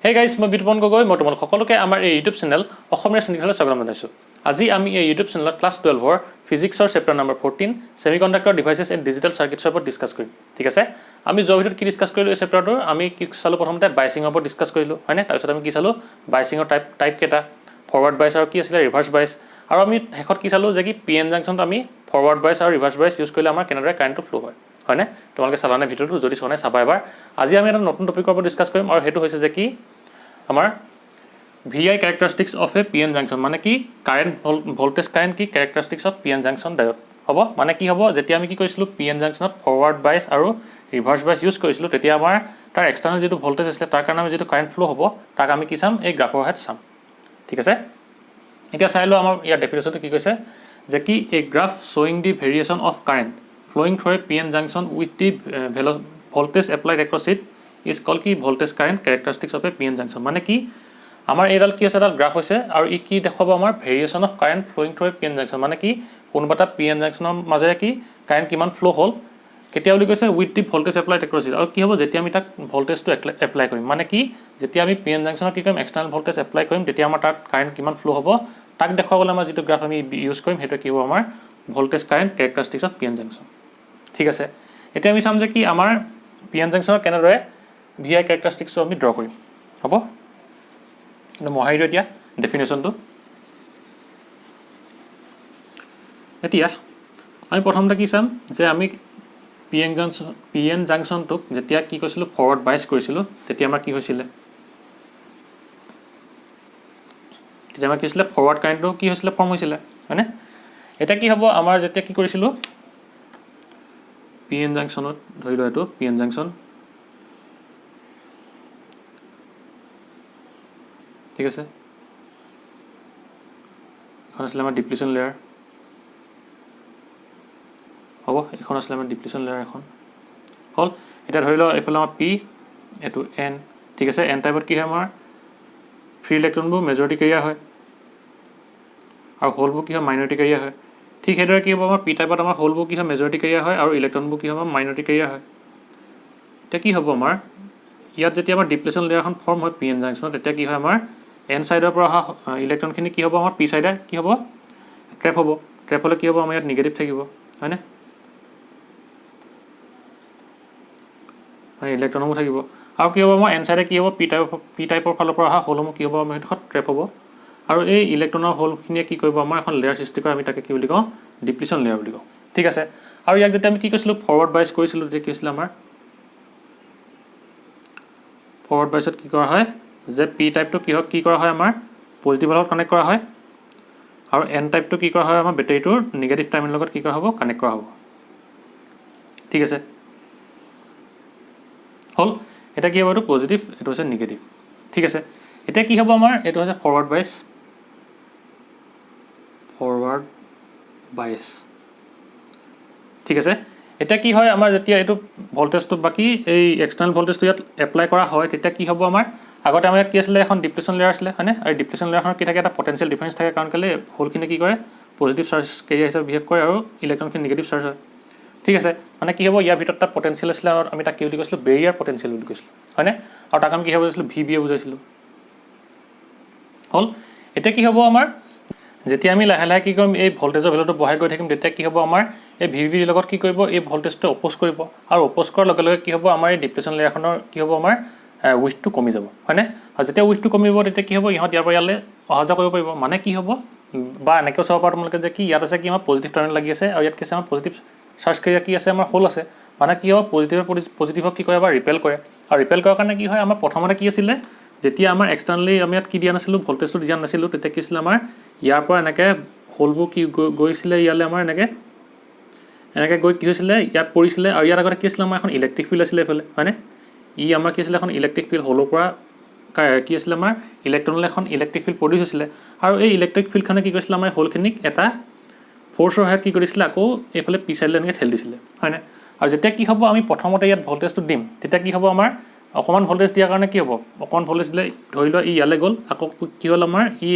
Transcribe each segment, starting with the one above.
Hey guys, মই বিতুপন গগৈ। মই তোমালোক সকলোকে আমাৰ এই ইউটিউব চেনেল অসমীয়া শ্ৰেণীখনলৈ স্বাগতম জনাইছোঁ। আজি আমি এই ইউটিউব চেনেলত ক্লাছ 12ৰ ফিজিক্সৰ chapter number 14 semiconductor devices and digital চাৰ্কিটছৰ ওপৰত ডিছকাছ কৰিম। ঠিক আছে, আমি যোৱাৰ ভিতৰত কি ডিছকাছ কৰিলোঁ এই চেপ্টাৰটোৰ? আমি কি চালোঁ? প্ৰথমতে বাইচিঙৰ ওপৰত ডিছকাছ কৰিলোঁ, হয়নে? তাৰপিছত আমি কি চালোঁ? বাইচিঙৰ টাইপ কেইটা, ফৰৱাৰ্ড বাইচ আৰু কি আছিলে ৰিভাৰ্ছ বাইচ। আৰু আমি শেষত কি চালোঁ যে কি পি এন জাংচনত আমি ফৰৱাৰ্ড বাইচ আৰু ৰিভাৰ্ছ বাইচ ইউজ কৰিলে আমাৰ কেনেদৰে কাৰেণ্টটো ফ্ল' হয়, হয়নে? তোমালোকে চালানে ভিডিঅ'টো? যদি চোৱা নাই চাবা এবাৰ। আজি আমি এটা নতুন টপিকৰ ওপৰত ডিছকাছ কৰিম আৰু সেইটো হৈছে যে কি আমাৰ VI characteristics of a PN junction, মানে কি কাৰেণ্ট ভোল্টেজ কাৰেণ্ট কি characteristics of PN junction diode হ'ব। মানে কি হ'ব, যেতিয়া আমি কি কৰিছিলোঁ PN জাংচনত ফৰৱাৰ্ড বাইচ আৰু ৰিভাৰ্ছ বাইচ ইউজ কৰিছিলোঁ, তেতিয়া আমাৰ তাৰ এক্সটাৰ্নেল যিটো ভোল্টেজ আছিলে তাৰ কাৰণে আমি যিটো কাৰেণ্ট ফ্ল' হ'ব তাক আমি কি চাম? এই গ্ৰাফৰ সহায়ত চাম। ঠিক আছে, এতিয়া চাই লওঁ আমাৰ ইয়াৰ ডেফিনেশ্যনটো কি কৈছে যে কি এ গ্ৰাফ শ্বয়িং the variation of current flowing through a PN junction with the voltage applied across it is call কি voltage current characteristics of a PN junction. মানে কি আমাৰ এইডাল কি আছে, এডাল গ্ৰাফ হৈছে আৰু ই কি দেখুৱাব? আমাৰ variation of current flowing through a PN junction. মানে কি কোনোবা এটা PN জাংচনৰ মাজেৰে কি কাৰেণ্ট কিমান ফ্ল' হ'ল, কেতিয়া বুলি কৈছে? With the voltage applied across it. আৰু কি হ'ব যেতিয়া আমি তাক ভোল্টেজটো এপ্লাই কৰিম, মানে কি যেতিয়া আমি PN জাংচনত কি কৰিম? এক্সটাৰ্নেল ভোল্টেজ এপ্লাই কৰিম, তেতিয়া আমাৰ তাত কাৰেণ্ট কিমান ফ্ল' হ'ব তাক দেখুৱাবলৈ আমাৰ যিটো গ্ৰাফ আমি ইউজ কৰিম সেইটো কি হ'ব? আমাৰ voltage current characteristics of PN junction. ঠিক আছে, এতিয়া আমি চাম যে কি আমাৰ PN জাংচনৰ কেনেদৰে VI characteristicsটো আমি ড্ৰ কৰিম। হ'ব, মহাই দিওঁ এতিয়া ডেফিনেশ্যনটো। এতিয়া আমি প্ৰথমতে কি চাম যে আমি PN জাংচনটোক যেতিয়া কি কৰিছিলোঁ ফৰৱাৰ্ড বাইচ কৰিছিলোঁ তেতিয়া আমাৰ কি হৈছিলে? তেতিয়া আমাৰ কি হৈছিলে? ফৰৱাৰ্ড কাৰেণ্টটো কি হৈছিলে? ফৰ্ম হৈছিলে, হয়নে? এতিয়া কি হ'ব আমাৰ যেতিয়া কি কৰিছিলোঁ PN জাংচনত, ধৰি লোৱা এইটো PN জাংচন, ঠিক আছে, এখন আছিলে আমাৰ ডিপ্লিশ্যন লেয়াৰ, হ'ব, এইখন আছিলে আমাৰ ডিপ্লিশ্যন লেয়াৰ এখন হ'ল। এতিয়া ধৰি লওঁ এইফালে আমাৰ P, এইটো N, ঠিক আছে। N টাইপত কি হয়? আমাৰ ফ্ৰী ইলেক্ট্ৰনবোৰ মেজৰিটি কেৰিয়াৰ হয় আৰু হোলবোৰ কি হয়? মাইনৰিটি কেৰিয়াৰ হয়। ঠিক সেইদৰে কি হ'ব? আমাৰ P টাইপত আমাৰ হোলবোৰ কি হয়? মেজৰিটি কেৰিয়াৰ হয় আৰু ইলেক্ট্ৰনবোৰ কি হ'ব? মাইনৰিটি কেৰিয়াৰ হয়। এতিয়া কি হ'ব আমাৰ ইয়াত যেতিয়া আমাৰ ডিপ্লিশ্যন লেয়াৰখন ফৰ্ম হয় PN জাংচনত, তেতিয়া কি হয়? আমাৰ N ছাইডৰ পৰা অহা ইলেক্ট্ৰনখিনি কি হ'ব? আমাৰ P ছাইডে কি হ'ব? ট্ৰেপ হ'ব। ট্ৰেপ হ'লে কি হ'ব? আমাৰ ইয়াত নিগেটিভ থাকিব, হয়নে? ইলেক্ট্ৰনসমূহ থাকিব আৰু কি হ'ব? আমাৰ N ছাইডে কি হ'ব? P টাইপৰ ফালৰ পৰা অহা হোলসমূহ কি হ'ব? আমাৰ সেইডোখৰত ট্ৰেপ হ'ব আৰু এই ইলেক্ট্ৰনৰ হোলখিনিয়ে কি কৰিব? আমাৰ এখন লেয়াৰ সৃষ্টি কৰে, আমি তাকে কি বুলি কওঁ? ডিপ্লিশ্যন লেয়াৰ বুলি কওঁ। ঠিক আছে, আৰু ইয়াক যেতিয়া আমি কি কৰিছিলোঁ ফৰৱাৰ্ড বাইচ কৰিছিলোঁ, তেতিয়া কি হৈছিলে? আমাৰ ফৰৱাৰ্ড বাইচত কি কৰা হয় যে P টাইপটো কি কৰা হয়? আমাৰ পজিটিভৰ লগত কানেক্ট কৰা হয় আৰু N টাইপটো কি কৰা হয়? আমাৰ বেটেৰীটোৰ নিগেটিভ টাৰ্মিনেলৰ লগত কি কৰা হ'ব? কানেক্ট কৰা হ'ব। ঠিক আছে, হ'ল। এতিয়া কি হ'ব? এইটো পজিটিভ, এইটো হৈছে নিগেটিভ। ঠিক আছে, এতিয়া কি হ'ব? আমাৰ এইটো হৈছে ফৰৱাৰ্ড বাইচ, ফৰৱাৰ্ড বাইচ। ঠিক আছে, এতিয়া কি হয়? আমাৰ যেতিয়া এইটো ভল্টেজটো বাকী এই এক্সটাৰ্নেল ভল্টেজটো ইয়াত এপ্লাই কৰা হয় তেতিয়া কি হ'ব? আমাৰ আগতে আমাৰ ইয়াত কি আছিলে? এখন ডিপ্লিশ্যন লেয়াৰ আছিলে, হয়নে? আৰু ডিপ্লিশ্যন লেয়াৰখনত কি থাকে? এটা পটেঞ্চিয়েল ডিফাৰেঞ্চ থাকে, কাৰণ কেলৈ হোলখিনি কি কৰে? পজিটিভ চাৰ্জ কেৰিয়াৰ হিচাপে বিহেভ কৰে আৰু ইলেক্ট্ৰনখিনি নিগেটিভ চাৰ্জ হয়। ঠিক আছে, মানে কি হ'ব? ইয়াৰ ভিতৰত এটা পটেঞ্চিয়েল আছিলে আৰু আমি তাক কি বুলি কৈছিলোঁ? বেৰিয়াৰ পটেঞ্চিয়েল বুলি কৈছিলোঁ, হয়নে? আৰু তাক আমি কি বুজাইছিলোঁ? VB বুজাইছিলোঁ। হ'ল, এতিয়া কি হ'ব? আমাৰ যেতিয়া আমি লাহে লাহে কি কৰিম? এই ভল্টেজৰ ভেলুটো বঢ়াই গৈ থাকিম, তেতিয়া কি হ'ব? আমাৰ এই VBৰ লগত কি কৰিব? এই ভল্টেজটো অপ'জ কৰিব আৰু অপ'জ কৰাৰ লগে লগে কি হ'ব? আমাৰ এই ডিপ্লিশ্যন লেয়াৰখনৰ কি হ'ব? আমাৰ উইথটো কমি যাব, হয়নে? আৰু যেতিয়া উইথটো কমিব তেতিয়া কি হ'ব? ইহঁত ইয়াৰ পৰা ইয়ালৈ অহা যোৱা কৰিব পাৰিব। মানে কি হ'ব? বা এনেকৈও চাব পাৰা তোমালোকে যে কি ইয়াত আছে কি আমাৰ পজিটিভ টাৰ্মিনেল লাগি আছে আৰু ইয়াত কি আছে? আমাৰ পজিটিভ চাৰ্জ কেৰিয়াৰ কি আছে? আমাৰ হোল আছে। মানে কি হ'ব? পজিটিভক কি কৰে? বা ৰিপেল কৰে। আৰু ৰিপেল কৰাৰ কাৰণে কি হয়? আমাৰ প্ৰথমতে কি আছিলে? যেতিয়া আমাৰ এক্সটাৰ্নেলি আমি ইয়াত কি দিয়া নাছিলোঁ? ভল্টেজটো দিয়া নাছিলোঁ, তেতিয়া কি আছিলে? আমাৰ ইয়াৰ পৰা এনেকৈ হোলবোৰ কি গৈছিলে ইয়ালৈ, আমাৰ এনেকৈ গৈ কি হৈছিলে? ইয়াত পৰিছিলে আৰু ইয়াত আগতে কি আছিলে? আমাৰ এখন ইলেক্ট্ৰিক ফিল্ড আছিলে এইফালে, হয়নে? ই আমাৰ কি আছিলে? এখন ইলেক্ট্ৰিক ফিল্ড, হোলৰ পৰা কি আছিলে? আমাৰ ইলেক্ট্ৰনলৈ এখন ইলেক্ট্ৰিক ফিল্ড প্ৰডিউচ হৈছিলে আৰু এই ইলেক্ট্ৰিক ফিল্ডখনে কি কৰিছিলে? আমাৰ হোলখিনিক এটা ফ'ৰ্চৰ সহায়ত কি কৰিছিলে? আকৌ এইফালে P ছাইডলৈ এনেকৈ ঠেলি দিছিলে, হয়নে? আৰু যেতিয়া কি হ'ব? আমি প্ৰথমতে ইয়াত ভল্টেজটো দিম, তেতিয়া কি হ'ব? আমাৰ অকণমান ভল্টেজ দিয়াৰ কাৰণে কি হ'ব? অকণমান ভল্টেজ দিলে ধৰি লোৱা ই ইয়ালৈ গ'ল, আকৌ কি হ'ল? আমাৰ ই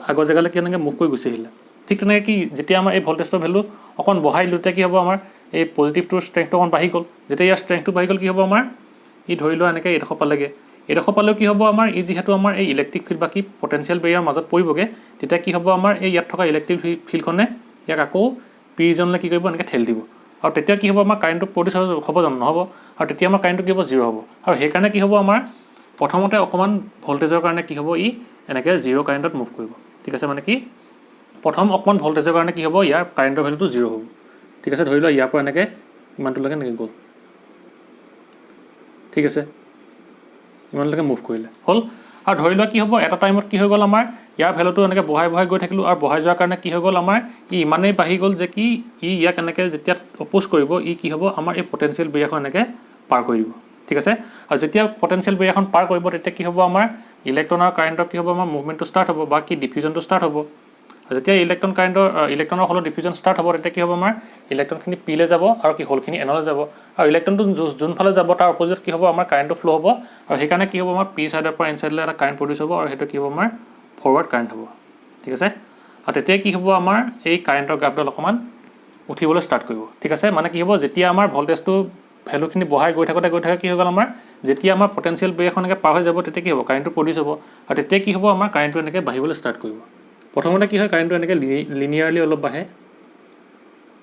আগৰ জেগালৈ কি এনেকৈ মুভ কৰি গুচি আহিলে। ঠিক তেনেকৈ কি যেতিয়া আমাৰ এই ভল্টেজৰ ভেলু অকণ বঢ়াই দিলোঁ, তেতিয়া কি হ'ব? আমাৰ এই পজিটিভটোৰ ষ্ট্ৰেংথটো অকণ বাঢ়ি গ'ল। যেতিয়া ইয়াৰ ষ্ট্ৰেংথটো বাঢ়ি গ'ল কি হ'ব? আমাৰ ই ধৰি লোৱা এনেকৈ এইডোখৰ পালেগৈ, এইডোখৰ পালেও কি হ'ব আমাৰ এই যিহেতু আমাৰ এই ইলেক্ট্ৰিক ফিল্ড বা কি পটেঞ্চিয়েল বেৰিয়াৰ মাজত পৰিবগৈ তেতিয়া কি হ'ব আমাৰ এই ইয়াত থকা ইলেক্ট্ৰিক ফিল্ডখনে ইয়াক আকৌ পি ৰিজনলৈ কি কৰিব এনেকৈ ঠেলি দিব আৰু তেতিয়া কি হ'ব আমাৰ কাৰেণ্টটো প্ৰডিউচ হ'ব জানো নহ'ব আৰু তেতিয়া আমাৰ কাৰেণ্টটো কি হ'ব 0 হ'ব আৰু সেইকাৰণে কি হ'ব আমাৰ প্ৰথমতে অকণমান ভল্টেজৰ কাৰণে কি হ'ব ই এনেকৈ 0 কাৰেণ্টত মুভ কৰিব ঠিক আছে মানে কি প্ৰথম অকণমান ভল্টেজৰ কাৰণে কি হ'ব ইয়াৰ কাৰেণ্টৰ ভেলুটো 0 হ'ব ঠিক আছে ধৰি লোৱা ইয়াৰ পৰা এনেকৈ ইমানটোলৈকে এনেকৈ গ'ল ঠিক আছে ইমানলৈকে মুভ কৰিলে হ'ল আৰু ধৰি লোৱা কি হ'ব এটা টাইমত কি হৈ গ'ল আমাৰ ইয়াৰ ভেলুটো এনেকৈ বঢ়াই গৈ থাকিলোঁ আৰু বঢ়াই যোৱাৰ কাৰণে কি হৈ গ'ল আমাৰ ই ইমানেই বাঢ়ি গ'ল যে কি ই ইয়াক এনেকৈ যেতিয়া অপ'জ কৰিব ই কি হ'ব আমাৰ এই পটেঞ্চিয়েল বেৰিয়াৰখন এনেকৈ পাৰ কৰি দিব ঠিক আছে আৰু যেতিয়া পটেঞ্চিয়েল বেৰিয়াৰখন পাৰ কৰিব তেতিয়া কি হ'ব আমাৰ ইলেক্ট্ৰন আৰু কাৰেণ্টৰ কি হ'ব আমাৰ মুভমেণ্টটো ষ্টাৰ্ট হ'ব বা কি ডিফিউজনটো ষ্টাৰ্ট হ'ব আৰু যেতিয়া ইলেক্ট্ৰনৰ হলত ডিফিউজন ষ্টাৰ্ট হ'ব তেতিয়া কি হ'ব আমাৰ ইলেক্ট্ৰনখিনি পিলৈ যাব আৰু কি হ'লখিনি এনলৈ যাব আৰু ইলেক্ট্ৰনটো যোনফালে যাব তাৰ অপজিট কি হ'ব আমাৰ কাৰেণ্টটো ফ্ল' হ'ব আৰু সেইকাৰণে কি হ'ব আমাৰ পি ছাইডৰ পৰা এন ছাইডলৈ এটা কাৰেণ্ট প্ৰডিউচ হ'ব আৰু সেইটো কি হ'ব আমাৰ ফৰৱাৰ্ড কাৰেণ্ট হ'ব ঠিক আছে আৰু তেতিয়া কি হ'ব আমাৰ এই কাৰেণ্টৰ গ্ৰাফডাল অকণমান উঠিবলৈ ষ্টাৰ্ট কৰিব ঠিক আছে মানে কি হ'ব যেতিয়া আমাৰ ভল্টেজটো ভেলুখিনি বঢ়াই গৈ থাকোঁতে কি হৈ গ'ল আমাৰ যেতিয়া আমাৰ পটেঞ্চিয়েল বেৰিয়াৰখন এনেকৈ পাৰ হৈ যাব তেতিয়া কি হ'ব কাৰেণ্টটো প্ৰডিউচ হ'ব আৰু তেতিয়া কি হ'ব আমাৰ কাৰেণ্টটো এনেকৈ বাঢ়িবলৈ ষ্টাৰ্ট কৰিব প্ৰথমতে কি হয় কাৰেণ্টটো এনেকৈ লিনিয়াৰলি অলপ বাঢ়ে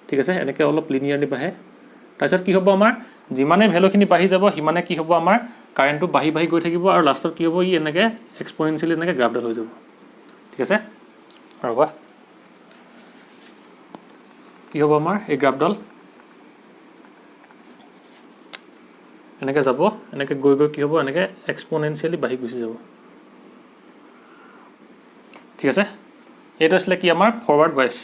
ঠিক আছে এনেকৈ অলপ লিনিয়াৰলি বাঢ়ে তাৰপিছত কি হ'ব আমাৰ যিমানে ভেলুখিনি বাঢ়ি যাব সিমানে কি হ'ব আমাৰ কাৰেণ্টটো বাঢ়ি গৈ থাকিব আৰু লাষ্টত কি হ'ব ই এনেকৈ এক্সপনেনচিয়েলি এনেকৈ গ্ৰাফডাল হৈ যাব ঠিক আছে ৰ'বা কি হ'ব আমাৰ এই গ্ৰাফডাল এনেকৈ যাব এনেকৈ গৈ কি হ'ব এনেকৈ এক্সপনেনচিয়েলি বাঢ়ি গুচি যাব ঠিক আছে এইটো আছিলে কি আমাৰ ফৰৱাৰ্ড বাইছ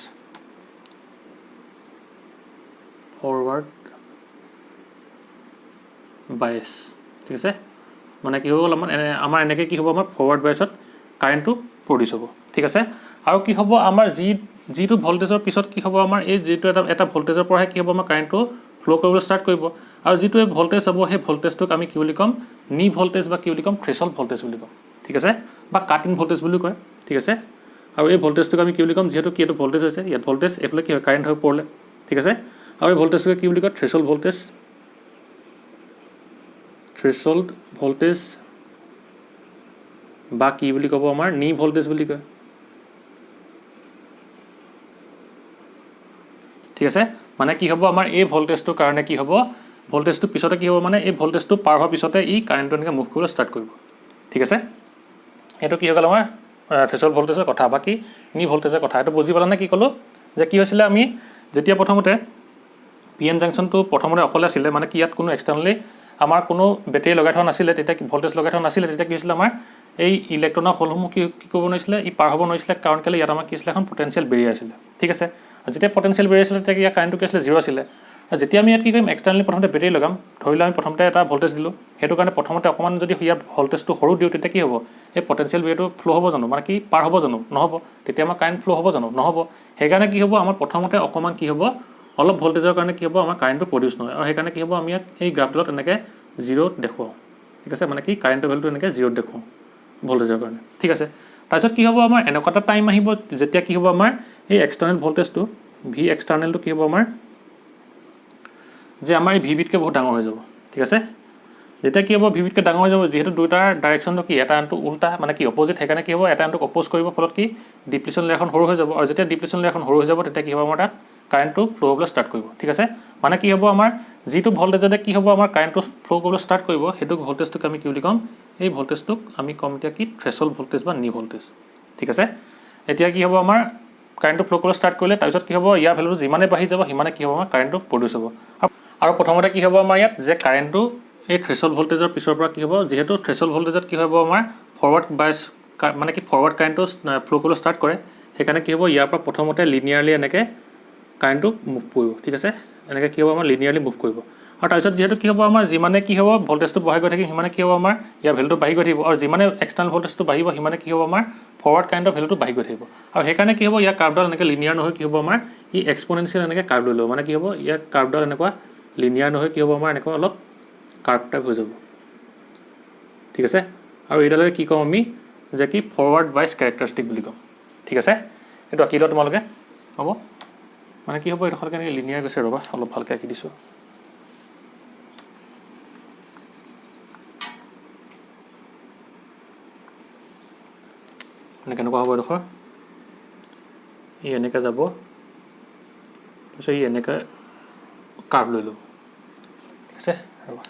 ঠিক আছে মানে কি হৈ গ'ল আমাৰ এনেকৈ কি হ'ব আমাৰ ফৰৱাৰ্ড বাইছত কাৰেণ্টটো প্ৰডিউচ হ'ব ঠিক আছে আৰু কি হ'ব আমাৰ যিটো ভল্টেজৰ পিছত কি হ'ব আমাৰ এই যিটো এটা ভল্টেজৰ পৰাহে কি হ'ব আমাৰ কাৰেণ্টটো ফ্ল' কৰিবলৈ ষ্টাৰ্ট কৰিব আৰু যিটো এই ভল্টেজ হ'ব সেই ভল্টেজটোক আমি কি বুলি ক'ম নি ভল্টেজ বা কি বুলি ক'ম থ্ৰেছল্ড ভল্টেজ বুলি ক'ম ঠিক আছে বা কাট ইন ভল্টেজ বুলি কয় ঠিক আছে আৰু এই ভল্টেজটোক আমি কি বুলি ক'ম যিহেতু কি এইটো ভল্টেজ হৈছে ইয়াত ভল্টেজ এইফালে কি হয় কাৰেণ্ট হৈ পৰিলে ঠিক আছে আৰু এই ভল্টেজটোকে কি বুলি কয় থ্ৰেছল্ড ভল্টেজ বা কি বুলি ক'ব আমাৰ নি ভল্টেজ বুলি কয় ঠিক আছে মানে কি হ'ব আমাৰ এই ভল্টেজটোৰ কাৰণে কি হ'ব ভল্টেজটো পিছতে কি হ'ব মানে এই ভল্টেজটো পাৰ হোৱাৰ পিছতে ই কাৰেণ্টটো এনেকৈ মুভ কৰিবলৈ ষ্টাৰ্ট কৰিব ঠিক আছে এইটো কি হৈ গ'ল আমাৰ থ্ৰেছল্ড ভল্টেজৰ কথা বা কি নি ভল্টেজৰ কথা এইটো বুজি পালানে কি ক'লোঁ যে কি হৈছিলে আমি যেতিয়া প্ৰথমতে পি এন জাংচনটো প্ৰথমতে অকলে আছিলে মানে কি ইয়াত কোনো এক্সটাৰ্নেলি আমাৰ কোনো বেটেৰী লগাই থোৱা নাছিলে তেতিয়া ভল্টেজ লগাই থোৱা নাছিলে তেতিয়া কি হৈছিলে আমাৰ এই ইলেক্ট্ৰনৰ হ'লসমূহ কি কৰিব নোৱাৰিছিলে ই পাৰ হ'ব নোৱাৰিছিলে কাৰণ কেলৈ ইয়াত আমাৰ কি আছিলে এখন পটেঞ্চিয়েল বেৰিয়াৰ আছিলে ঠিক আছে যেতিয়া পটেঞ্চিয়েল বেৰিয়াৰ আছিলে তেতিয়া ইয়াৰ কাৰেণ্টটো কি আছিলে 0 আছিলে আৰু যেতিয়া আমি ইয়াত কি কৰিম এক্সটাৰ্নেলি প্ৰথমতে বেটেৰী লগাম ধৰি লওঁ আমি প্ৰথমতে এটা ভল্টেজ দিলোঁ সেইটো কাৰণে প্ৰথমতে অকণমান যদি ইয়াৰ ভল্টেজটো সৰু দিওঁ তেতিয়া কি হ'ব এই পটেঞ্চিয়েল বেৰিয়াৰটো ফ্ল' হ'ব জানো মানে কি পাৰ হ'ব জানো নহ'ব তেতিয়া আমাৰ কাৰেণ্ট ফ্ল' হ'ব জানো নহ'ব সেইকাৰণে কি হ'ব আমাৰ প্ৰথমতে অকণমান কি হ'ব অলপ ভল্টেজৰ কাৰণে কি হ'ব আমাৰ কাৰেণ্টটো প্ৰডিউচ নহয় আৰু সেইকাৰণে কি হ'ব আমি ইয়াক এই গ্ৰাফডালত এনেকৈ 0 দেখুৱাওঁ ঠিক আছে মানে কি কাৰেণ্টৰ ভেলুটো এনেকৈ 0 দেখুৱাওঁ ভল্টেজৰ কাৰণে ঠিক আছে তাৰপিছত কি হ'ব আমাৰ এনেকুৱা এটা টাইম আহিব যেতিয়া কি হ'ব আমাৰ এই এক্সটাৰ্নেল ভল্টেজটো ভি এক্সটাৰ্নেলটো কি হ'ব আমাৰ যে আমাৰ এই ভিবিতকৈ বহুত ডাঙৰ হৈ যাব ঠিক আছে যেতিয়া কি হ'ব ভিবিতকৈ ডাঙৰ হৈ যাব যিহেতু দুটাৰ ডাইৰেকশ্যনটো কি এটা আনটো উল্টা মানে কি অপজিট সেইকাৰণে কি হ'ব এটা আনটোক অপ'জ কৰিব ফলত কি ডিপ্লিশ্যন লেয়াৰখন সৰু হৈ যাব আৰু যেতিয়া ডিপ্লিশ্যন লেয়াৰখন সৰু হৈ যাব তেতিয়া কি হ'ব আমাৰ তাত কাৰেণ্টটো ফ্ল' হ'বলৈ ষ্টাৰ্ট কৰিব ঠিক আছে মানে কি হ'ব আমাৰ যিটো ভল্টেজতে কি হ'ব আমাৰ কাৰেণ্টটো ফ্ল' কৰিবলৈ ষ্টাৰ্ট কৰিব সেইটো ভল্টেজটোক আমি কি বুলি ক'ম এই ভল্টেজটোক আমি ক'ম এতিয়া কি থ্ৰেছল্ড ভল্টেজ বা নি ভল্টেজ ঠিক আছে এতিয়া কি হ'ব আমাৰ কাৰেণ্টটো ফ্ল' কৰিবলৈ ষ্টাৰ্ট কৰিলে তাৰপিছত কি হ'ব ইয়াৰ ভেলুটো যিমানে বাঢ়ি যাব সিমানে কি হ'ব আমাৰ কাৰেণ্টটো প্ৰডিউচ হ'ব আৰু প্ৰথমতে কি হ'ব আমাৰ ইয়াত যে কাৰেণ্টটো এই থ্ৰেছল্ড ভল্টেজৰ পিছৰ পৰা কি হ'ব যিহেতু থ্ৰেছল্ড ভল্টেজত কি হ'ব আমাৰ ফৰৱাৰ্ড বাইছ মানে কি ফৰৱাৰ্ড কাৰেণ্টটো ফ্ল' কৰিবলৈ ষ্টাৰ্ট কৰে সেইকাৰণে কি হ'ব ইয়াৰ পৰা প্ৰথমতে লিনিয়াৰলি এনেকৈ কাৰেণ্টটো মুভ কৰিব ঠিক আছে এনেকৈ কি হ'ব আমাৰ লিনিয়াৰলি মুভ কৰিব আৰু তাৰপিছত যিহেতু কি হ'ব আমাৰ যিমানে কি হ'ব ভল্টেজটো বঢ়াই গৈ থাকিম সিমানে কি হ'ব আমাৰ ইয়াৰ ভেলুটো বাঢ়ি গৈ থাকিব আৰু যিমানে এক্সটাৰ্নেল ভল্টেজটো বাঢ়িব সিমানে কি হ'ব আমাৰ ফৰৱাৰ্ড কাৰেণ্টৰ ভেলুটো বাঢ়ি গৈ থাকিব আৰু সেইকাৰণে কি হ'ব ইয়াৰ কাৰ্ভডাল এনেকৈ লিনিয়াৰ নহয় কি হ'ব আমাৰ ই এক্সপনেনচিয়েল এনেকৈ কাৰ্ভ লৈ ল'ব মানে কি হ'ব ইয়াৰ কাৰ্ভডাল এনেকুৱা লিনিয়াৰ নহয় কি হ'ব আমাৰ এনেকুৱা অলপ কাৰ্ভ টাইপ হৈ যাব ঠিক আছে আৰু এইডালে কি ক'ম আমি যে কি ফৰৱাৰ্ড বাইছ কেৰেক্টাৰিষ্টিক বুলি ক'ম ঠিক আছে এইটো আঁকি লোৱা তোমালোকে হ'ব মানে কি হ'ব এইডোখৰ কেনেকৈ লিনিয়াৰ গৈছে ৰ'বা অলপ ভালকৈ আঁকি দিছোঁ মানে কেনেকুৱা হ'ব এডোখৰ ই এনেকৈ যাব তাৰপিছত ই এনেকৈ কাৰ্ভ লৈ ল'ব ঠিক আছে ৰ'বা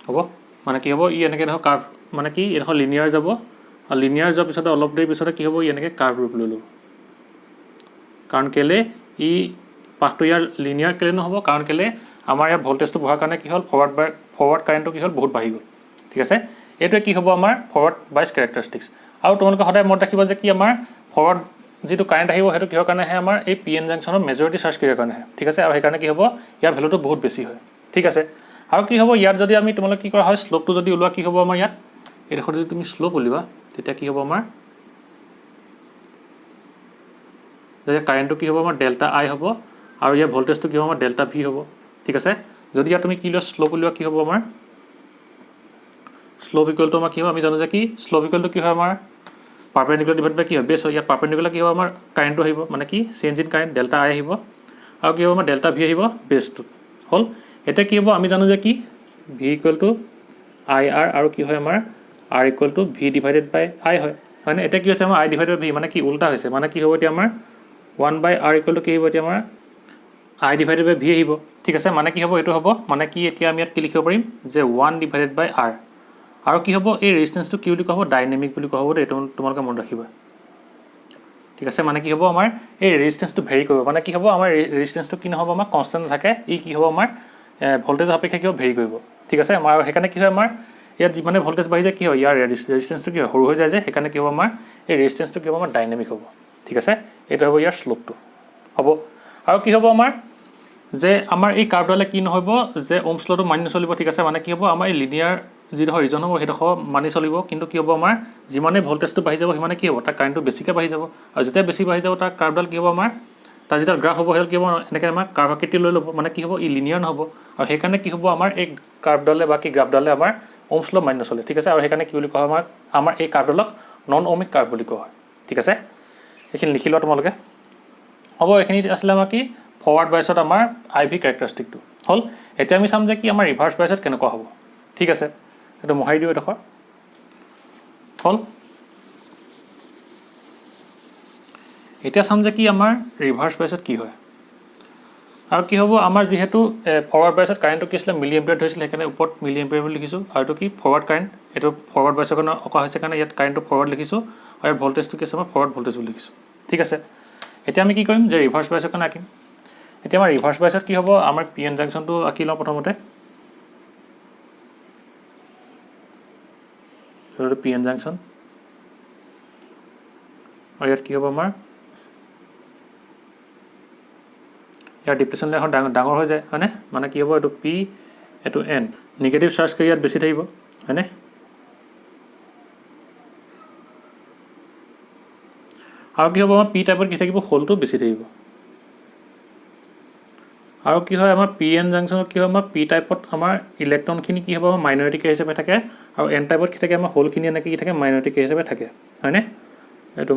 হ'ব মানে কি হ'ব ই এনেকৈ এডোখৰ কাৰ্ভ মানে কি এডোখৰ লিনিয়াৰ যাব আৰু লিনিয়াৰ যোৱাৰ পিছতে অলপ দেৰি পিছতে কি হ'ব ই এনেকৈ কাৰ্ভ ৰূপ লৈ ল'ব কাৰণ কেলৈ ই পাথটো ইয়াৰ লিনিয়াৰ কেলৈ নহ'ব কাৰণ কেলৈ আমাৰ ইয়াৰ ভল্টেজটো বঢ়াৰ কাৰণে কি হ'ল ফৰৱাৰ্ড কাৰেণ্টটো কি হ'ল বহুত বাঢ়ি গ'ল ঠিক আছে এইটোৱে কি হ'ব আমাৰ ফৰৱাৰ্ড বাইছ কেৰেক্টাৰিষ্টিক্স আৰু তোমালোকে সদায় মনত ৰাখিবা যে কি আমাৰ ফৰৱাৰ্ড যিটো কাৰেণ্ট আহিব সেইটো কিহৰ কাৰণে আহে আমাৰ এই পি এন জাংচনৰ মেজৰিটি চাৰ্জ কেৰিয়াৰ কাৰণে আহে ঠিক আছে আৰু সেইকাৰণে কি হ'ব ইয়াৰ ভেলুটো বহুত বেছি হয় ঠিক আছে আৰু কি হ'ব ইয়াত যদি আমি তোমালোকে কি কৰা হয় শ্লোপটো যদি ওলোৱা কি হ'ব আমাৰ ইয়াত এইডোখৰ যদি তুমি শ্লোপ উলিওৱা তেতিয়া কি হ'ব আমাৰ যে কাৰেণ্টটো কি হ'ব আমাৰ ডেল্টা আই হ'ব আৰু ইয়াৰ ভল্টেজটো কি হ'ব আমাৰ ডেল্টা ভি হ'ব ঠিক আছে যদি ইয়াত তুমি কি লোৱা শ্লোপ উলিওৱা কি হ'ব আমাৰ শ্লোপ ইকুৱেল টু আমাৰ কি হ'ব আমি জানো যে কি শ্লোপ ইকুৱেল টু কি হয় আমাৰ পাৰপেণ্ডিকুলাৰ ডিভাইড বাই কি হয় বেছ হয় ইয়াত পাৰপেণ্ডিকুলাৰ কি হ'ব আমাৰ কাৰেণ্টটো আহিব মানে কি চেঞ্জ ইন কাৰেণ্ট ডেল্টা আই আহিব আৰু কি হ'ব আমাৰ ডেল্টা ভি আহিব বেছটো হ'ল এতিয়া কি হ'ব আমি জানো যে কি V equal to I R আৰু কি হয় আমাৰ R equal to V divided by I হয়নে এতিয়া কি হৈছে আমাৰ আই ডিভাইডেড বাই ভি মানে কি উল্টা হৈছে মানে কি হ'ব এতিয়া আমাৰ 1/r ইকুৱেল টু কি হ'ব এতিয়া আমাৰ আই ডিভাইডেড বাই ভি আহিব ঠিক আছে মানে কি হ'ব এইটো হ'ব মানে কি এতিয়া আমি ইয়াত কি লিখিব পাৰিম যে 1 ডিভাইডেড বাই আৰ আৰু কি হ'ব এই ৰেজিষ্টেঞ্চটো কি বুলি কোৱা হ'ব ডাইনামিক বুলি কোৱা হ'ব এইটো তোমালোকে মনত ৰাখিবা ঠিক আছে মানে কি হ'ব আমাৰ এই ৰেজিষ্টেঞ্চটো ভেৰি কৰিব মানে কি হ'ব আমাৰ ৰেজিষ্টেঞ্চটো কি নহ'ব আমাৰ কনষ্টেণ্ট নাথাকে ই কি হ'ব আমাৰ ভল্টেজ সাপেক্ষে কি হ'ব ভেৰি কৰিব ঠিক আছে আমাৰ সেইকাৰণে কি হয় আমাৰ ইয়াত যিমানে ভল্টেজ বাঢ়ি যায় কি হয় ইয়াৰ ৰেজিষ্টেঞ্চটো কি হয় সৰু হৈ যায় যে সেইকাৰণে কি হ'ব আমাৰ এই ৰেজিষ্টেঞ্চটো কি হ'ব আমাৰ ডাইনামিক হ'ব ঠিক আছে এইটো হ'ব ইয়াৰ শ্লোপটো হ'ব আৰু কি হ'ব আমাৰ যে আমাৰ এই কাৰ্ভডালে কি নহ'ব যে ওমছ লটো মানি নচলিব ঠিক আছে মানে কি হ'ব আমাৰ এই লিনিয়াৰ যিডোখৰ ৰিজন হ'ব সেইডোখৰ মানি চলিব কিন্তু কি হ'ব আমাৰ যিমানে ভল্টেজটো বাঢ়ি যাব সিমানে কি হ'ব তাৰ কাৰেণ্টটো বেছিকৈ বাঢ়ি যাব আৰু যেতিয়া বেছি বাঢ়ি যাব তাৰ কাৰ্ভডাল কি হ'ব আমাৰ তাৰ যিডাল গ্ৰাফ হ'ব সেইডাল কি হ'ব এনেকৈ আমাৰ কাৰ্ভ আকৃতি লৈ ল'ব মানে কি হ'ব ই লিনিয়াৰ নহ'ব আৰু সেইকাৰণে কি হ'ব আমাৰ এই কাৰ্ভডালে বা কি গ্ৰাফডালে আমাৰ ওমছ ল মানি নচলে ঠিক আছে আৰু সেইকাৰণে কি বুলি কোৱা হয় আমাৰ এই কাৰ্ভডালক নন ওমিক কাৰ্ভ বুলি কোৱা হয় ঠিক আছে এইখিনি লিখি লোৱা তোমালোকে হ'ব এইখিনি আছিলে আমাৰ কি ফৰৱাৰ্ড বাইছত আমাৰ আই ভি কেৰেক্টাৰিষ্টিকটো হ'ল এতিয়া আমি চাম যে কি আমাৰ ৰিভাৰ্ছ বাইছত কেনেকুৱা হ'ব ঠিক আছে এইটো মোহাৰি দিওঁ এডোখৰ হ'ল এতিয়া চাম যে কি আমাৰ ৰিভাৰ্ছ বাইছত কি হয় আৰু কি হ'ব আমাৰ যিহেতু ফৰৱাৰ্ড বাইছত কাৰেণ্টটো কি আছিলে মিলি এম্পিয়াৰ ধৰিছিলে সেইকাৰণে ওপৰত মিলি এম্পিয়াৰ বুলি লিখিছোঁ আৰু এইটো কি ফৰৱাৰ্ড কাৰেণ্ট এইটো ফৰৱাৰ্ড বাইছৰ কাৰণে অঁকা হৈছে কাৰণে ইয়াত কাৰেণ্টটো ফৰৱাৰ্ড লিখিছোঁ আৰু ইয়াৰ ভল্টেজটো কি আছে আমাৰ ফৰৱাৰ্ড ভল্টেজ বুলি লিখিছোঁ ঠিক আছে এতিয়া আমি কি কৰিম যে ৰিভাৰ্ছ বাইছৰ কাৰণে আঁকিম এতিয়া আমাৰ ৰিভাৰ্ছ বাইছত কি হ'ব আমাৰ পি এন জাংচনটো আঁকি লওঁ প্ৰথমতে পি এন জাংচন আৰু ইয়াত কি হ'ব আমাৰ ইয়াৰ ডিপ্ৰেশ্যন লেয়াৰখন ডাঙৰ হৈ যায় হয়নে মানে কি হ'ব এইটো পি এইটো এন নিগেটিভ চাৰ্জ কৰি ইয়াত বেছি থাকিব হয়নে আৰু কি হ'ব আমাৰ পি টাইপত কি থাকিব হোলটো বেছি থাকিব আৰু কি হয় আমাৰ পি এন জাংচনত কি হয় আমাৰ পি টাইপত আমাৰ ইলেক্ট্ৰনখিনি কি হ'ব আমাৰ মাইনৰিটি কেছ হিচাপে থাকে আৰু এন টাইপত কি থাকে আমাৰ হোলখিনি এনেকৈ কি থাকে মাইনৰিটি কেছ হিচাপে থাকে হয়নে এইটো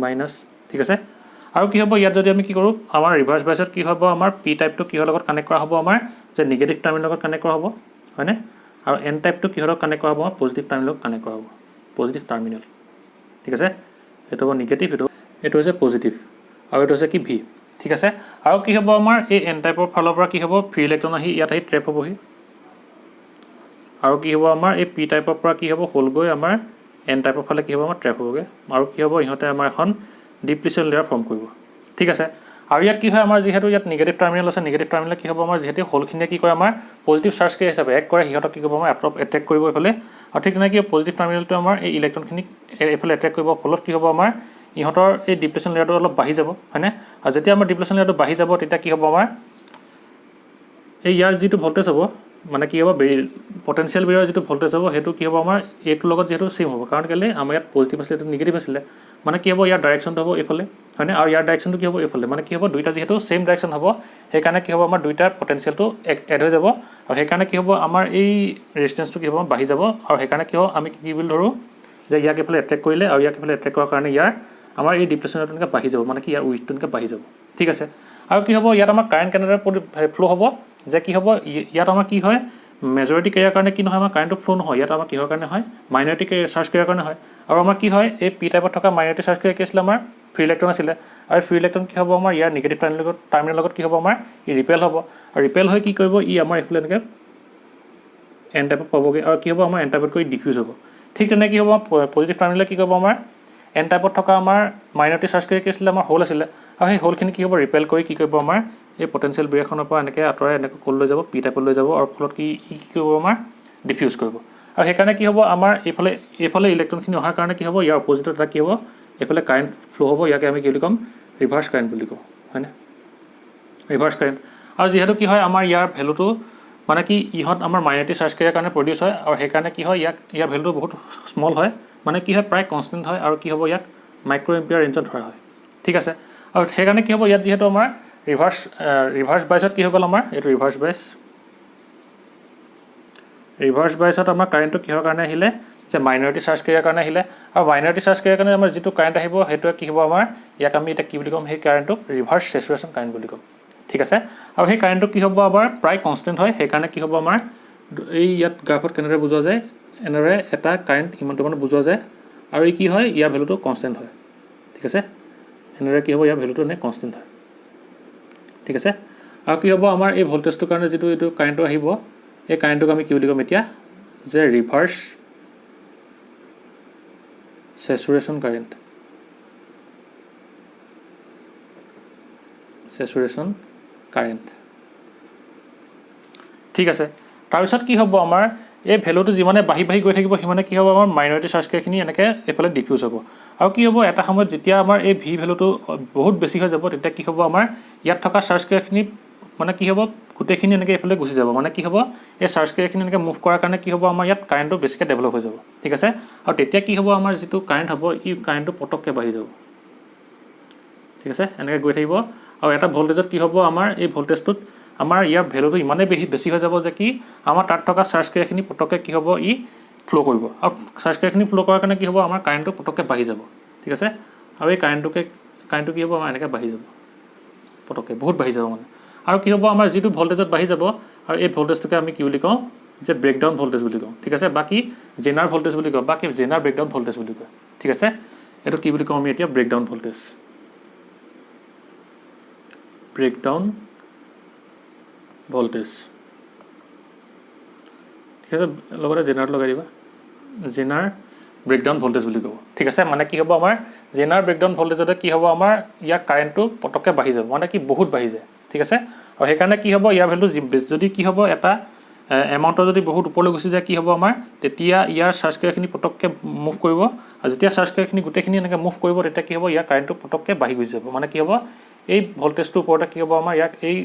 মাইনাছ ঠিক আছে আৰু কি হ'ব ইয়াত যদি আমি কি কৰোঁ আমাৰ ৰিভাৰ্ছ বাইছত কি হ'ব আমাৰ পি টাইপটো কিহৰ লগত কানেক্ট কৰা হ'ব আমাৰ যে নিগেটিভ টাৰ্মিনেলৰ লগত কানেক্ট কৰা হ'ব হয়নে আৰু এন টাইপটো কিহৰ লগত কানেক্ট কৰা হ'ব আমাৰ পজিটিভ টাৰ্মিনেলৰ লগত কানেক্ট কৰা হ'ব পজিটিভ টাৰ্মিনেল ঠিক আছে এইটো হ'ব নিগেটিভ এইটো হৈছে পজিটিভ আৰু এইটো হৈছে কি ভি ঠিক আছে আৰু কি হ'ব আমাৰ এই এন টাইপৰ ফালৰ পৰা কি হ'ব ফ্ৰী ইলেক্ট্ৰন আহি ইয়াত আহি ট্ৰেপ হ'বহি আৰু কি হ'ব আমাৰ এই পি টাইপৰ পৰা কি হ'ব হোল গৈ আমাৰ এন টাইপৰ ফালে কি হ'ব আমাৰ ট্ৰেপ হ'বগৈ আৰু কি হ'ব ইহঁতে আমাৰ এখন ডিপ্লিশ্যন লেয়াৰ ফৰ্ম কৰিব ঠিক আছে আৰু ইয়াত কি হয় আমাৰ যিহেতু ইয়াত নিগেটিভ টাৰ্মিনেল আছে নিগেটিভ টাৰ্মিনেল কি হ'ব আমাৰ যিহেতু হোলখিনিয়ে কি কৰে আমাৰ পজিটিভ চাৰ্জ কেৰিয়াৰ হিচাপে এক কৰে সিহঁতক কি কৰিব আমাৰ এট্ৰেক্ট কৰিব এইফালে আৰু ঠিক তেনেকৈ পজিটিভ টাৰ্মিনেলটো আমাৰ এই ইলেক্ট্ৰনখিনিক এইফালে এট্ৰেক্ট কৰিব ফলত কি হ'ব আমাৰ ইহঁতৰ এই ডিপ্লেশ্যন লেয়াৰটো অলপ বাঢ়ি যাব হয়নে আৰু যেতিয়া আমাৰ ডিপ্লেশ্যন লেয়াৰটো বাঢ়ি যাব তেতিয়া কি হ'ব আমাৰ এই ইয়াৰ যিটো ভল্টেজ হ'ব মানে কি হ'ব পটেঞ্চিয়েল বেৰিয়াৰ যিটো ভল্টেজ হ'ব সেইটো কি হ'ব আমাৰ এইটোৰ লগত যিহেতু চেম হ'ব কাৰণ কেলৈ আমাৰ ইয়াত পজিটিভ আছিলে এইটো নিগেটিভ আছিলে মানে কি হ'ব ইয়াৰ ডাইৰেকশ্যনটো হ'ব এইফালে হয়নে আৰু ইয়াৰ ডাইৰেকশ্যনটো কি হ'ব এইফালে মানে কি হ'ব দুইটা যিহেতু চেম ডাইৰেকশ্যন হ'ব সেইকাৰণে কি হ'ব আমাৰ দুইটাৰ পটেঞ্চিয়েলটো এড হৈ যাব আৰু সেইকাৰণে কি হ'ব আমাৰ এই ৰেজিষ্টেঞ্চটো কি হ'ব বাঢ়ি যাব আৰু সেইকাৰণে কি হ'ব আমি কি বুলি ধৰোঁ যে ইয়াক এইফালে এট্ৰেক্ট কৰিলে আৰু ইয়াক এইফালে এট্ৰেক্ট কৰাৰ কাৰণে ইয়াৰ আমাৰ এই ডিপ্লেশ্যনটো এনেকৈ বাঢ়ি যাব মানে কি ইয়াৰ উইথটো এনেকৈ বাঢ়ি যাব ঠিক আছে আৰু কি হ'ব ইয়াত আমাৰ কাৰেণ্ট কেনেদৰে ফ্ল' হ'ব যে কি হ'ব ইয়াত আমাৰ কি হয় মেজৰিটি কেৰিয়াৰ কাৰণে কি নহয় আমাৰ কাৰেণ্টটো ফ্ল' নহয় ইয়াত আমাৰ কিহৰ কাৰণে হয় মাইনৰিটি চাৰ্জ কেৰিয়াৰ কাৰণে হয় আৰু আমাৰ কি হয় এই পি টাইপত থকা মাইনৰিটি চাৰ্জ কেৰিয়াৰ কি আছিলে আমাৰ ফ্ৰী ইলেক্ট্ৰন আছিলে আৰু ফ্ৰী ইলেক্ট্ৰন কি হ'ব আমাৰ ইয়াৰ নিগেটিভ টাৰ্মিনেলৰ লগত কি হ'ব আমাৰ ই ৰিপেল হ'ব আৰু ৰিপেল হৈ কি কৰিব ই আমাৰ এইফালে এনেকৈ এন টাইপত পাবগৈ আৰু কি হ'ব আমাৰ এন টাইপত কৰি ডিফিউজ হ'ব ঠিক তেনেকৈ কি হ'ব পজিটিভ টাৰ্মিনেলে কি কৰিব আমাৰ এন টাইপত থকা আমাৰ মাইনৰিটি চাৰ্জ কেৰিয়াৰ কি আছিলে আমাৰ হোল আছিলে আৰু সেই হোলখিনি কি হ'ব ৰিপেল কৰি কি কৰিব আমাৰ এই পটেনচিয়েল বেৰিয়াৰখনৰ পৰা এনেকৈ আঁতৰাই এনেকৈ ক'ল লৈ যাব পি টাইপত লৈ যাব আৰু ফলত কি কৰিব আমাৰ ডিফিউজ কৰিব আৰু সেইকাৰণে কি হ'ব আমাৰ এইফালে ইলেক্ট্ৰনখিনি অহাৰ কাৰণে কি হ'ব ইয়াৰ অপজিটত এটা কি হ'ব এইফালে কাৰেণ্ট ফ্ল' হ'ব ইয়াকে আমি কি বুলি ক'ম ৰিভাৰ্ছ কাৰেণ্ট বুলি কওঁ হয়নে ৰিভাৰ্ছ কাৰেণ্ট আৰু যিহেতু কি হয় আমাৰ ইয়াৰ ভেলুটো মানে কি ইহঁত আমাৰ মাইনৰিটি চাৰ্জ কেৰিয়াৰ কাৰণে প্ৰডিউচ হয় আৰু সেইকাৰণে কি হয় ইয়াৰ ভেলুটো বহুত স্মল হয় মানে কি হয় প্ৰায় কনষ্টেণ্ট হয় আৰু কি হ'ব ইয়াক মাইক্ৰ' এম্পিয়াৰ ৰেঞ্জত ধৰা হয় ঠিক আছে আৰু সেইকাৰণে কি হ'ব ইয়াত যিহেতু আমাৰ ৰিভাৰ্ছ বাইছত কি হৈ গ'ল আমাৰ এইটো ৰিভাৰ্ছ বাইছত আমাৰ কাৰেণ্টটো কিহৰ কাৰণে আহিলে যে মাইনৰিটি চাৰ্জ কেৰিয়াৰ কাৰণে আহিলে আৰু মাইনৰিটি চাৰ্জ কেৰিয়াৰ কাৰণে আমাৰ যিটো কাৰেণ্ট আহিব সেইটোৱে কি হ'ব আমাৰ ইয়াক আমি এতিয়া কি বুলি ক'ম সেই কাৰেণ্টটোক ৰিভাৰ্ছ চেচুৰেশ্যন কাৰেণ্ট বুলি ক'ম ঠিক আছে আৰু সেই কাৰেণ্টটো কি হ'ব আমাৰ প্ৰায় কনষ্টেণ্ট হয় সেইকাৰণে কি হ'ব আমাৰ এই ইয়াত গ্ৰাফত কেনেদৰে বুজোৱা যায় এনেদৰে এটা কাৰেণ্ট ইমানটো মানে বুজোৱা যায় আৰু এই কি হয় ইয়াৰ ভেলুটো কনষ্টেণ্ট হয় ঠিক আছে এনেদৰে কি হ'ব ইয়াৰ ভেলুটো এনে কনষ্টেণ্ট হয় ঠিক আছে আৰু কি হ'ব আমাৰ এই ভল্টেজটোৰ কাৰণে যিটো এইটো কাৰেণ্টটো আহিব এই কাৰেণ্টটোক আমি কি বুলি ক'ম এতিয়া যে ৰিভাৰ্ছ চেচুৰেশ্যন কাৰেণ্ট ঠিক আছে তাৰপিছত কি হ'ব আমাৰ এই ভেলুটো যিমানে বাঢ়ি গৈ থাকিব সিমানে কি হ'ব আমাৰ মাইনৰিটি চাৰ্জ কেৰিয়াৰখিনি এনেকৈ এইফালে ডিফিউজ হ'ব আৰু কি হ'ব এটা সময়ত যেতিয়া আমাৰ এই ভি ভেলুটো বহুত বেছি হৈ যাব তেতিয়া কি হ'ব আমাৰ ইয়াত থকা চাৰ্জ কেৰিয়াৰখিনি মানে কি হ'ব গোটেইখিনি এনেকৈ এইফালে গুচি যাব মানে কি হ'ব এই চাৰ্জ কেৰিয়াৰখিনি এনেকৈ মুভ কৰাৰ কাৰণে কি হ'ব আমাৰ ইয়াত কাৰেণ্টটো বেছিকৈ ডেভেলপ হৈ যাব ঠিক আছে আৰু তেতিয়া কি হ'ব আমাৰ যিটো কাৰেণ্ট হ'ব এই কাৰেণ্টটো পটককৈ বাঢ়ি যাব ঠিক আছে এনেকৈ গৈ থাকিব আৰু এটা ভল্টেজত কি হ'ব আমাৰ এই ভল্টেজটোত আমাৰ ইয়াৰ ভেলুটো ইমানেই বেছি হৈ যাব যে কি আমাৰ তাত থকা চাৰ্জ কেৰিয়াৰখিনি পটককৈ কি হ'ব ই ফ্ল' কৰিব আৰু চাৰ্জ কেৰিয়াৰখিনি ফ্ল' কৰাৰ কাৰণে কি হ'ব আমাৰ কাৰেণ্টটো পটককৈ বাঢ়ি যাব ঠিক আছে আৰু এই কাৰেণ্টটো কি হ'ব আমাৰ এনেকৈ বাঢ়ি যাব পটককৈ বহুত বাঢ়ি যাব মানে আৰু কি হ'ব আমাৰ যিটো ভল্টেজত বাঢ়ি যাব আৰু এই ভল্টেজটোকে আমি কি বুলি কওঁ যে ব্ৰেকডাউন ভল্টেজ বুলি কওঁ ঠিক আছে বাকী জেনাৰ ভল্টেজ বুলি কওঁ বাকী জেনাৰ ব্ৰেকডাউন ভল্টেজ বুলি কয় ঠিক আছে এইটো কি বুলি কওঁ আমি এতিয়া ব্ৰেকডাউন ভল্টেজ ঠিক আছে লগতে জেনাৰত লগাই দিবা জেনাৰ ব্ৰেকডাউন ভল্টেজ বুলি ক'ব ঠিক আছে মানে কি হ'ব আমাৰ জেনাৰ ব্ৰেকডাউন ভল্টেজতে কি হ'ব আমাৰ ইয়াৰ কাৰেণ্টটো পটককৈ বাঢ়ি যাব মানে কি বহুত বাঢ়ি যায় ঠিক আছে আৰু সেইকাৰণে কি হ'ব ইয়াৰ ভেলু যদি কি হ'ব এটা এমাউণ্টৰ যদি বহুত ওপৰলৈ গুচি যায় কি হ'ব আমাৰ তেতিয়া ইয়াৰ চাৰ্জ কেৰিয়াৰখিনি পটককৈ মুভ কৰিব আৰু যেতিয়া চাৰ্জ কেৰিয়াৰখিনি গোটেইখিনি এনেকৈ মুভ কৰিব তেতিয়া কি হ'ব ইয়াৰ কাৰেণ্টটো পটককৈ বাঢ়ি গুচি যাব মানে কি হ'ব এই ভল্টেজটোৰ ওপৰতে কি হ'ব আমাৰ ইয়াক এই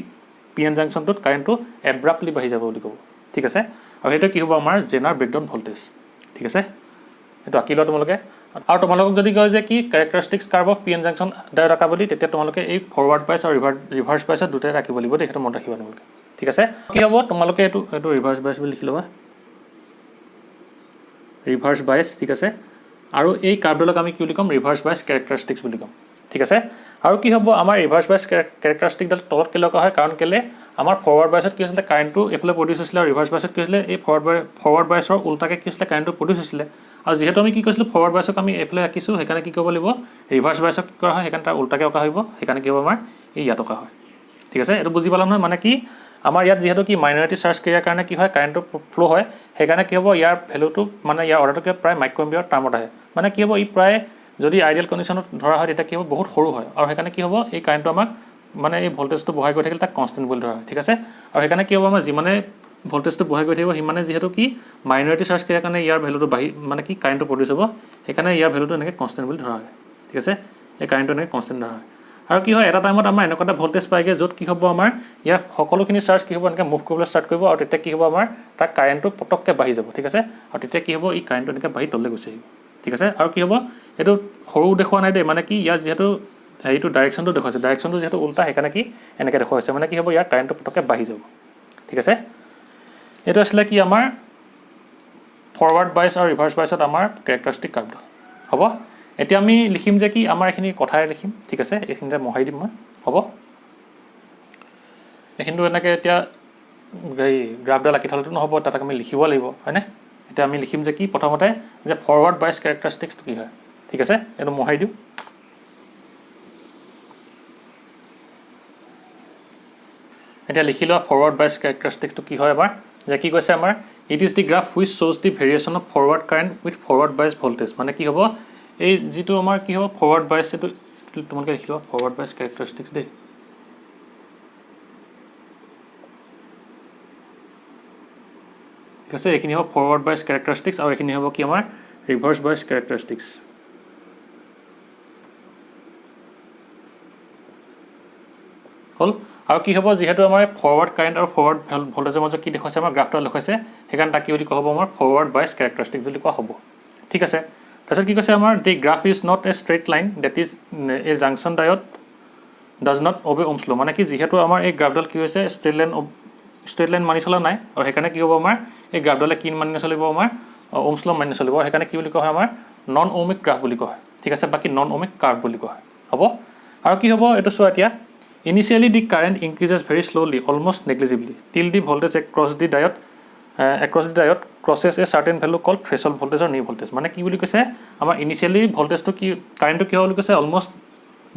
পি এন জাংচনটোত কাৰেণ্টটো এব্ৰাপ্টলি বাঢ়ি যাব বুলি ক'ব ঠিক আছে আৰু সেইটো কি হ'ব আমাৰ জেনাৰ ব্ৰেকডাউন ভল্টেজ ঠিক আছে এইটো আঁকি লোৱা তোমালোকে আৰু তোমালোকক যদি কয় যে কি characteristics curve of P N junction diode আঁকা বুলি তেতিয়া তোমালোকে এই ফৰৱাৰ্ড বাইছ আৰু ৰিভাৰ্ছ বাইছত দুটাই ৰাখিব লাগিব দেই সেইটো মনত ৰাখিবা তোমালোকে ঠিক আছে কি হ'ব তোমালোকে এইটো ৰিভাৰ্ছ বাইছ বুলি লিখি ল'বা ৰিভাৰ্ছ বাইছ ঠিক আছে আৰু এই কাৰ্ভডালক আমি কি বুলি ক'ম ৰিভাৰ্ছ বাইছ কেৰেক্টাৰিষ্টিক্স বুলি ক'ম ঠিক আছে আৰু কি হ'ব আমাৰ ৰিভাৰ্ছ বাইছ কেৰেক্টাৰিষ্টিকডাল তলত কেলৈ লগা হয় কাৰণ কেলৈ আমাৰ ফৰৱাৰ্ড বাইছত কি হৈছিলে কাৰেণ্টটো এইফালে প্ৰডিউচ হৈছিলে আৰু ৰিভাৰ্ছ বাইছত কি হৈছিলে এই ফৰৱাৰ্ড বাইছৰ উল্টাকৈ কি হৈছিলে কাৰেণ্টটো প্ৰডিউচ হৈছিলে আৰু যিহেতু আমি কি কৈছিলোঁ ফৰৱাৰ্ড বাইছক আমি এইফালে ৰাখিছোঁ সেইকাৰণে কি কৰিব লাগিব ৰিভাৰ্ছ বাইছক কি কৰা হয় সেইকাৰণে তাৰ উল্টাকৈ অঁকা হ'ব সেইকাৰণে কি হ'ব আমাৰ এই ইয়াত অঁকা হয় ঠিক আছে এইটো বুজি পালা নহয় মানে কি আমাৰ ইয়াত যিহেতু কি মাইনৰিটি চাৰ্জ কেৰিয়াৰ কাৰণে কি হয় কাৰেণ্টটো ফ্ল' হয় সেইকাৰণে কি হ'ব ইয়াৰ ভেলুটো মানে ইয়াৰ অৰ্ডাৰটোকে প্ৰায় মাইক্ৰ' এম্পিয়াৰ টাৰ্মত আহে মানে কি হ'ব ই প্ৰায় যদি আইডিয়েল কণ্ডিশ্যনত ধৰা হয় তেতিয়া কি হ'ব বহুত সৰু হয় আৰু সেইকাৰণে কি হ'ব এই কাৰেণ্টটো আমাক মানে এই ভল্টেজটো বঢ়াই গৈ থাকিলে তাক কনষ্টেণ্ট বুলি ধৰা হয় ঠিক আছে আৰু সেইকাৰণে কি হ'ব আমাৰ যিমানে ভল্টেজটো বঢ়াই গৈ থাকিব সিমানে যিহেতু কি মাইনৰিটি চাৰ্জ কেৰিয়াৰ কাৰণে ইয়াৰ ভেলুটো বাঢ়ি মানে কি কাৰেণ্টটো প্ৰডিউচ হ'ব সেইকাৰণে ইয়াৰ ভেলুটো এনেকৈ কনষ্টেণ্ট বুলি ধৰা হয় ঠিক আছে এই কাৰেণ্টটো এনেকৈ কনষ্টেণ্ট ধৰা হয় আৰু কি হয় এটা টাইমত আমাৰ এনেকুৱা এটা ভল্টেজ পাইগৈ য'ত কি হ'ব আমাৰ ইয়াৰ সকলোখিনি চাৰ্জ কি হ'ব এনেকৈ মুভ কৰিবলৈ ষ্টাৰ্ট কৰিব আৰু তেতিয়া কি হ'ব আমাৰ তাৰ কাৰেণ্টটো পটককৈ বাঢ়ি যাব ঠিক আছে আৰু তেতিয়া কি হ'ব এই কাৰেণ্টটো এনেকৈ বাঢ়ি তললৈ গুচি আহিব ঠিক আছে আৰু কি হ'ব এইটো সৰু দেখুওৱা নাই দেই মানে কি ইয়াৰ যিহেতু হেৰিটো ডাইৰেকশ্যনটো দেখুৱাইছে ডাইৰেকশ্যনটো যিহেতু উল্টা সেইকাৰণে কি এনেকৈ দেখুৱাইছে মানে কি হ'ব ইয়াৰ কাৰেণ্টটো পটককৈ বাঢ়ি যাব ঠিক আছে এইটো আছিলে কি আমাৰ ফৰৱাৰ্ড বাইছ আৰু ৰিভাৰ্ছ বাইছত আমাৰ কেৰেক্টাৰিষ্টিক কাৰ্ভটো হ'ব এতিয়া আমি লিখিম যে কি আমাৰ এখিনি কথাই লিখিম ঠিক আছে এখিনিতে মহাই দিম মই হ'ব এখিনিটো এনেকৈ এতিয়া এই গ্ৰাফডাল আঁকি থ'লেতো নহ'ব তাত আমি লিখিব লাগিব হয়নে এতিয়া আমি লিখিম যে কি প্ৰথমতে যে ফৰৱাৰ্ড বাইছ কেৰেক্টাৰিষ্টিক্সটো কি হয় ঠিক আছে এইটো মহাই দিওঁ এতিয়া লিখি লোৱা ফৰৱাৰ্ড বাইছ কেৰেক্টাৰিষ্টিক্সটো কি হয় আমাৰ যে কি কৈছে আমাৰ it is the graph which শ্ব'জ the variation of forward current with forward bias voltage মানে কি হ'ব এই যিটো আমাৰ কি হ'ব ফৰৱাৰ্ড বাইছ এইটো তোমালোকে লিখি লোৱা ফৰৱাৰ্ড বাইছ কেৰেক্টাৰিষ্টিক্স দেই ঠিক আছে এইখিনি হ'ব ফৰৱাৰ্ড বাইছ কেৰেক্টাৰিষ্টিক্স আৰু এইখিনি হ'ব কি আমাৰ ৰিভাৰ্ছ বাইছ কেৰেক্টাৰিষ্টিক্স হ'ল আৰু কি হ'ব যিহেতু আমাৰ ফৰৱাৰ্ড কাৰেণ্ট আৰু ফৰৱাৰ্ড ভল্টেজৰ মাজত কি দেখুৱাইছে আমাৰ গ্ৰাফটো দেখুৱাইছে সেইকাৰণে তাক কি বুলি কোৱা হ'ব আমাৰ ফৰৱাৰ্ড বাইছ কেৰেক্টাৰিষ্টিক্স বুলি কোৱা হ'ব ঠিক আছে তাৰপিছত কি কৈছে আমাৰ the graph is not a straight line that is a junction diode does not obey Ohm's law' মানে কি যিহেতু আমাৰ এই গ্ৰাফডাল কি হৈছে ষ্ট্ৰেইট লাইন মানি চলা নাই আৰু সেইকাৰণে কি হ'ব আমাৰ এই গ্ৰাফডালে কি মানি নচলিব আমাৰ ওমছ ল' মানি নচলিব সেইকাৰণে কি বুলি কোৱা হয় আমাৰ নন ওমিক গ্ৰাফ বুলি কোৱা হয় ঠিক আছে বাকী নন ওমিক কাৰ্ভ বুলি কোৱা হয় হ'ব আৰু কি হ'ব এইটো চোৱা এতিয়া initially the current increases very slowly almost negligibly till the voltage across the diode crosses a certain value call threshold voltage আৰু নিউ ভল্টেজ মানে কি বুলি কৈছে আমাৰ ইনিচিয়েলি ভল্টেজটো কি কাৰেণ্টটো কি হ'ব বুলি কৈছে অলমষ্ট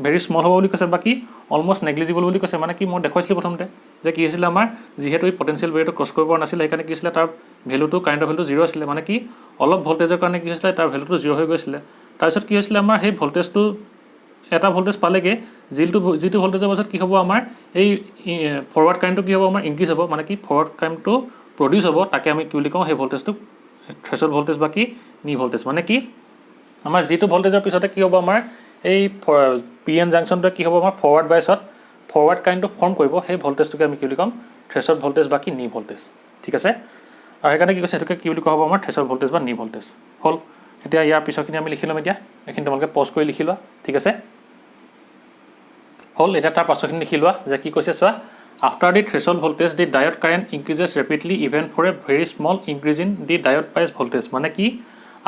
ভেৰি স্মল হ'ব বুলি কৈছে বাকী অলমষ্ট নেগলিজিবল বুলি কৈছে মানে কি মই দেখুৱাইছিলোঁ প্ৰথমতে যে কি হৈছিলে আমাৰ যিহেতু এই পটেঞ্চিয়েল বেৰিয়াৰটো ক্ৰছ কৰিব পৰা নাছিলে সেইকাৰণে কি হৈছিলে তাৰ ভেলুটো কাৰেণ্টৰ ভেলুটো 0 আছিলে মানে কি অলপ ভল্টেজৰ কাৰণে কি হৈছিলে তাৰ ভেলুটো 0 হৈ গৈছিলে তাৰপিছত কি হৈছিলে আমাৰ সেই ভল্টেজটো এটা ভল্টেজ পালেগৈ যিটো ভল্টেজৰ পাছত কি হ'ব আমাৰ এই ফৰৱাৰ্ড কাৰেণ্টটো কি হ'ব আমাৰ ইনক্ৰিজ হ'ব মানে কি ফৰৱাৰ্ড কাৰেণ্টটো প্ৰডিউচ হ'ব তাকে আমি কি বুলি কওঁ সেই ভল্টেজটোক থ্ৰেছল ভল্টেজ বা কি নি ভল্টেজ মানে কি আমাৰ যিটো ভল্টেজৰ পিছতে কি হ'ব আমাৰ এই পি এন জাংচনটোৱে কি হ'ব আমাৰ ফৰৱাৰ্ড বাইছত ফৰৱাৰ্ড কাৰেণ্টটো ফৰ্ম কৰিব সেই ভল্টেজটোকে আমি কি বুলি ক'ম থ্ৰেছল ভল্টেজ বা কি নি ভল্টেজ ঠিক আছে আৰু সেইকাৰণে কি কৈছে সেইটোকে কি বুলি কোৱা হ'ব আমাৰ থ্ৰেছল ভল্টেজ বা নি ভল্টেজ হ'ল এতিয়া ইয়াৰ পিছৰখিনি আমি লিখি ল'ম এতিয়া এইখিনি তোমালোকে পজ কৰি লিখি লোৱা ঠিক আছে হ'ল এতিয়া তাৰ পাছৰখিনি লিখি লোৱা যে কি কৈছে চোৱা after the threshold voltage the diode current increases rapidly even for a very small increase in the diode bias voltage মানে কি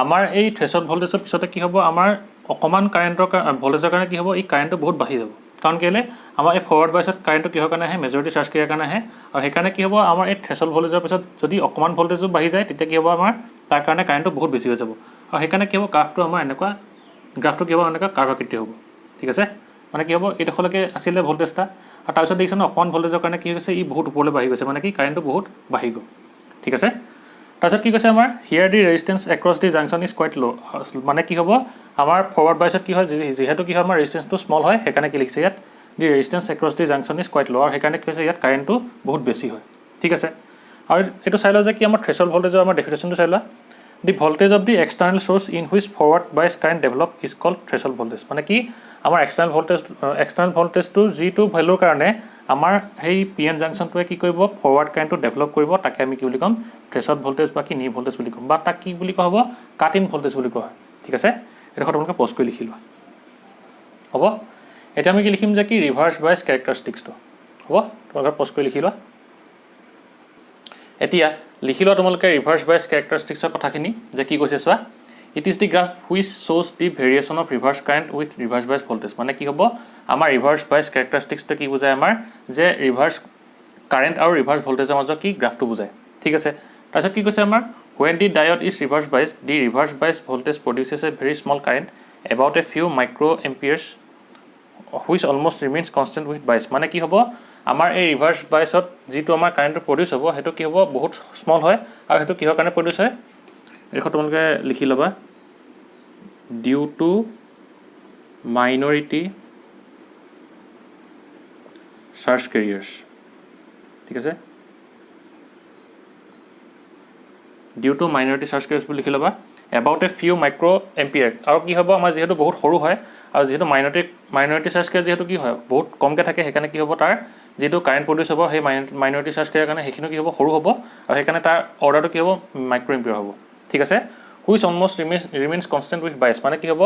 আমাৰ এই থ্ৰেছল ভল্টেজৰ পিছতে কি হ'ব আমাৰ অকণমান কাৰেণ্টৰ ভল্টেজৰ কাৰণে কি হ'ব এই কাৰেণ্টটো বহুত বাঢ়ি যাব কাৰণ কেলৈ আমাৰ এই ফৰৱাৰ্ড বাইছত কাৰেণ্টটো কিহৰ কাৰণে আহে মেজৰিটি চাৰ্জ কেৰিয়াৰ কাৰণে আহে আৰু সেইকাৰণে কি হ'ব আমাৰ এই থ্ৰেছল ভল্টেজৰ পিছত যদি অকণমান ভল্টেজো বাঢ়ি যায় তেতিয়া কি হ'ব আমাৰ তাৰ কাৰণে কাৰেণ্টটো বহুত বেছি হৈ যাব আৰু সেইকাৰণে কি হ'ব গ্ৰাফটো আমাৰ গ্ৰাফটো কি হ'ব এনেকুৱা কাৰ্ভ আকৃতি হ'ব ঠিক আছে মানে কি হ'ব এইডোখৰলৈকে আছিলে ভল্টেজটা আৰু তাৰপিছত দেখিছে ন অকণমান ভল্টেজৰ কাৰণে কি হৈছে ই বহুত ওপৰলৈ বাঢ়ি গৈছে মানে কি কাৰেণ্টটো বহুত বাঢ়ি গ'ল ঠিক আছে তাৰপিছত কি কৈছে আমাৰ here the resistance across the junction is quite low' মানে কি হ'ব আমাৰ ফৰৱাৰ্ড বাইছত কি হয় যিহেতু কি হয় আমাৰ ৰেজিষ্টেঞ্চটো স্মল হয় সেইকাৰণে কি লিখিছে ইয়াত the resistance across the junction is quite low' আৰু সেইকাৰণে কি হৈছে ইয়াত কাৰেণ্টটো বহুত বেছি হয় ঠিক আছে আৰু এইটো চাই লোৱা যে কি আমাৰ থ্ৰেছল ভল্টেজৰ আমাৰ ডেফিনেশ্যনটো চাই লোৱা the voltage of the external source in which forward bias current develop is called threshold voltage মানে কি আমাৰ এক্সটাৰ্নেল ভল্টেজটো যিটো ভেলুৰ কাৰণে আমাৰ সেই পি এন জাংচনটোৱে কি কৰিব ফৰৱাৰ্ড কাৰেণ্টটো ডেভেলপ কৰিব তাকে আমি কি বুলি ক'ম থ্ৰেছল ভল্টেজ বা কি নি ভল্টেজ বুলি ক'ম বা তাক কি বুলি কোৱা হ'ব কাট ইন ভল্টেজ বুলি কোৱা হয় ঠিক আছে এইডোখৰ তোমালোকে পজ কৰি লিখি লোৱা হ'ব এতিয়া আমি কি লিখিম যে কি ৰিভাৰ্ছ বাইছ কেৰেক্টাৰিষ্টিক্সটো হ'ব তোমালোকে পজ কৰি লিখি লোৱা এতিয়া লিখি লোৱা তোমালোকে ৰিভাৰ্ছ বাইছ কেৰেক্টাৰিষ্টিক্সৰ কথাখিনি যে কি কৈছে চোৱা it is the graph which শ্ব'জ the variation of reverse current with reverse bias voltage মানে কি হ'ব আমাৰ ৰিভাৰ্ছ বাইছ কেৰেক্টাৰিষ্টিক্সটো কি বুজায় আমাৰ যে ৰিভাৰ্ছ কাৰেণ্ট আৰু ৰিভাৰ্ছ ভল্টেজৰ মাজত কি গ্ৰাফটো বুজায় ঠিক আছে তাৰপিছত কি কৈছে আমাৰ when the diode is reverse bias the reverse bias voltage produces a very small current about a few micro' amperes which almost remains constant with bias মানে কি হ'ব আমাৰ এই ৰিভাৰ্ছ বাইছত যিটো আমাৰ কাৰেণ্টটো প্ৰডিউচ হ'ব সেইটো কি হ'ব বহুত স্মল হয় আৰু সেইটো কিহৰ কাৰণে প্ৰডিউচ হয় এইখন তোমালোকে লিখি ল'বা due to minority charge careers ঠিক আছে due to minority charge careers বুলি লিখি ল'বা about a few micro' ampere আৰু কি হ'ব আমাৰ যিহেতু বহুত সৰু হয় আৰু যিহেতু মাইনৰিটি চাৰ্জ কেৰিয়াৰ যিহেতু কি হয় বহুত কমকৈ থাকে সেইকাৰণে কি হ'ব তাৰ যিটো কাৰেণ্ট প্ৰডিউচ হ'ব সেই মাইনৰিটি চাৰ্জ কেৰিয়াৰ কাৰণে সেইখিনি কি হ'ব সৰু হ'ব আৰু সেইকাৰণে তাৰ অৰ্ডাৰটো কি হ'ব মাইক্ৰ' এম্পিয়াৰ হ'ব ঠিক আছে which almost remains constant with bias মানে কি হ'ব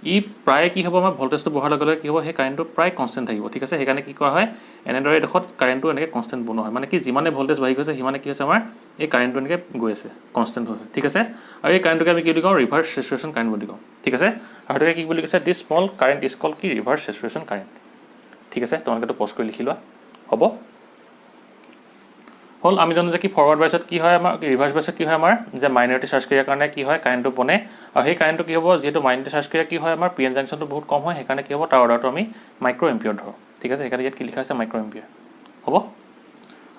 ই প্ৰায় কি হ'ব আমাৰ ভল্টেজটো বঢ়াৰ লগে লগে কি হ'ব সেই কাৰেণ্টটো প্ৰায় কনষ্টেণ্ট থাকিব ঠিক আছে সেইকাৰণে কি কৰা হয় এনেদৰে এডোখৰত কাৰেণ্টটো এনেকৈ কনষ্টেণ্ট বনোৱা হয় মানে কি যিমানে ভল্টেজ বাঢ়ি গৈছে সিমানে কি হৈছে আমাৰ এই কাৰেণ্টটো এনেকৈ গৈ আছে কনষ্টেণ্ট হৈ ঠিক আছে আৰু এই কাৰেণ্টটোকে আমি কি বুলি কওঁ ৰিভাৰ্ছ চেচুৰেশ্যন কাৰেণ্ট বুলি কওঁ ঠিক আছে আৰু সেইটোকে কি বুলি কৈছে দিছ স্মল কাৰেণ্ট ইজ কল্ড কি ৰিভাৰ্ছ চেচুৰেশ্যন কাৰেণ্ট ঠিক আছে তোমালোকেতো পজ কৰি লিখি লোৱা হ'ব হ'ল আমি জানো যে কি ফৰৱাৰ্ড বাইছত কি হয় আমাৰ ৰিভাৰ্ছ বাইছত কি হয় আমাৰ যে মাইনৰিটি চাৰ্জ ক্ৰিয়াৰ কাৰণে কি হয় কাৰেণ্টটো বনে আৰু সেই কাৰেণ্টটো কি হ'ব যিহেতু মাইনৰিটি চাৰ্জ ক্ৰিয়া কি হয় আমাৰ পি এন জাংচনটো বহুত কম হয় সেইকাৰণে কি হ'ব তাৰ অৰ্ডাৰটো আমি মাইক্ৰ' এম্পিয়াৰ ধৰোঁ ঠিক আছে সেইকাৰণে ইয়াত কি লিখা হৈছে মাইক্ৰ' এম্পিয়াৰ হ'ব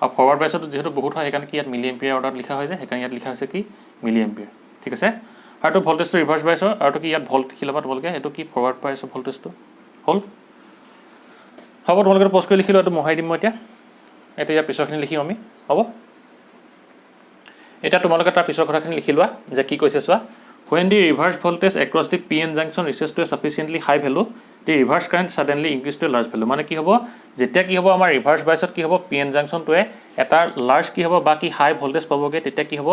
আৰু ফৰৱাৰ্ড বাইছতো যিহেতু বহুত হয় সেইকাৰণে কি ইয়াত মিলি এম্পিয়াৰ অৰ্ডাৰত লিখা হয় যে সেইকাৰণে ইয়াত লিখা হৈছে কি মিলি এম্পিয়াৰ ঠিক আছে আৰু এইটো ভল্টেজটো ৰিভাৰ্ছ বাইছৰ আৰু কি ইয়াত ভল্ট লিখি ল'বা তোমালোকে এইটো কি ফৰৱাৰ্ড বাইছৰ ভল্টেজটো হ'ল হ'ব তোমালোকে পষ্ট কৰি লিখি লোৱা এইটো মহাই দিম মই এতিয়া ইয়াৰ পিছৰখিনি লিখিম আমি হ'ব এতিয়া তোমালোকে তাৰ পিছৰ কথাখিনি লিখি লোৱা যে কি কৈছে চোৱা when the reverse voltage across the PN junction reaches to a sufficiently high value the reverse current suddenly increase to a large value মানে কি হ'ব যেতিয়া কি হ'ব আমাৰ ৰিভাৰ্ছ বাইছত কি হ'ব PN জাংচনটোৱে এটা লাৰ্জ কি হ'ব বা কি হাই ভল্টেজ পাবগে তেতিয়া কি হ'ব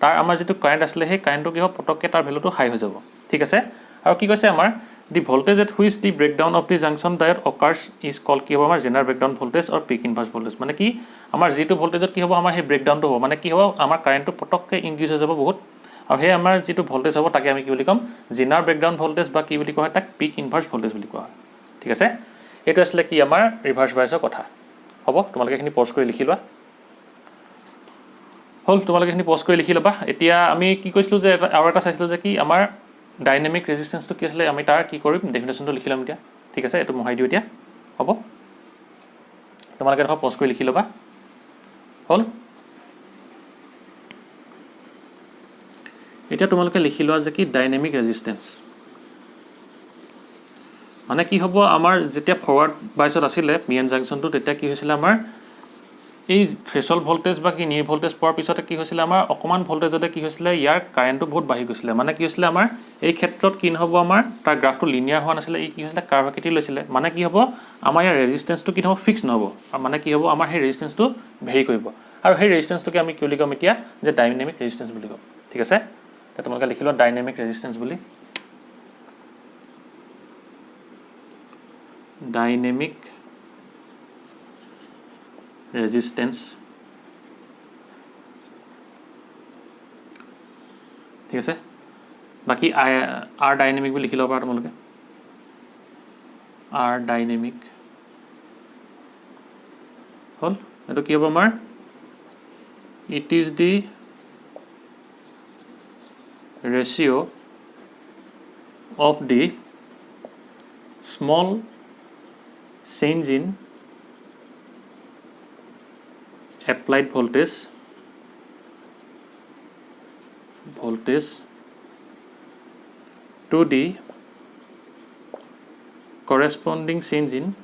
তাৰ আমাৰ যেটো কাৰেণ্ট আছিলে সেই কাৰেণ্টটো কি হ'ব পটককে তাৰ ভ্যালুটো হাই হৈ যাব ঠিক আছে আৰু কি কৈছে আমাৰ the voltage at which the breakdown of the junction diode occurs is called কি হ'ব আমাৰ general breakdown voltage or peak inverse voltage মানে কি আমাৰ যেটো ভল্টেজত কি হ'ব আমাৰ সেই ব্ৰেকডাউনটো হ'ব মানে কি হ'ব আমাৰ কাৰেণ্টটো পটককে ইনক্ৰিজ হৈ যাব বহুত আৰু সেই আমাৰ যেটো ভল্টেজ হ'ব তাকে আমি কি বুলি কম জেনাৰেল ব্ৰেকডাউন ভল্টেজ বা কি বুলি কোৱা হয় তাক পিক ইনভাৰ্স ভল্টেজ বুলি কোৱা হয় ঠিক আছে এটো আসলে কি আমাৰ ৰিভাৰ্স বাইছৰ কথা হ'ব তোমালোকে এখিনি পজ কৰি লিখি লোৱা হল তোমালোকে এখিনি পজ কৰি লিখি লবা এতিয়া আমি কি কৈছিলো যে আৰু এটা চাইছিলো যে কি আমাৰ ডাইনামিক ৰেজিস্ট্যান্সটো কি আসলে আমি তাৰ কি কৰিম ডেফিনেশনটো লিখি লম এতিয়া ঠিক আছে এটো মহাই দিও এতিয়া হ'ব তোমালোকে দেখো পজ কৰি লিখি লবা হল এতিয়া তোমালোকে লিখি লোৱা যে কি ডাইনামিক ৰেজিস্ট্যান্স মানে কি হ'ব আমাৰ যেতিয়া ফৰৱাৰ্ড বাইছত আছিল পিএন জাংচনটো তেতিয়া কি হৈছিল আমাৰ এই থ্ৰেশহোল্ড ভল্টেজ বা কি নিৰ ভল্টেজ পোৱাৰ পিছতে কি হৈছিল আমাৰ অকমান ভল্টেজতে কি হৈছিল ইয়াৰ কাৰেণ্টটো বহুত বাঢ়ি গৈছিল মানে কি হৈছিল আমাৰ এই ক্ষেত্ৰত কি নহব আমাৰ তাৰ গ্ৰাফটো লিনিয়াৰ হোৱা নাছিল এই কি হৈছিল কাৰ্ভ আকৃতি লৈছিল মানে কি হ'ব আমাৰ ইয়াৰ ৰেজিস্ট্যান্সটো কি নহব ফিক্স নহব মানে কি হ'ব আমাৰ সেই ৰেজিস্ট্যান্সটো ভেৰি কৰিব আৰু সেই ৰেজিস্ট্যান্সটোকে আমি কি বুলি কম এতিয়া যে ডাইনামিক ৰেজিস্ট্যান্স বুলি কম ঠিক আছে তোমালোকে লিখি লোৱা ডাইনামিক ৰেজিস্ট্যান্স বুলি ডাইনামিক ৰেজিস্ট্যান্স ঠিক আছে বাকি আৰ ডাইনামিক বুলি লিখি লবা তোমালোকে আৰ ডাইনামিক হল এটো কি হ'ব আমাৰ it is the ratio of the small change in applied voltage to the corresponding change in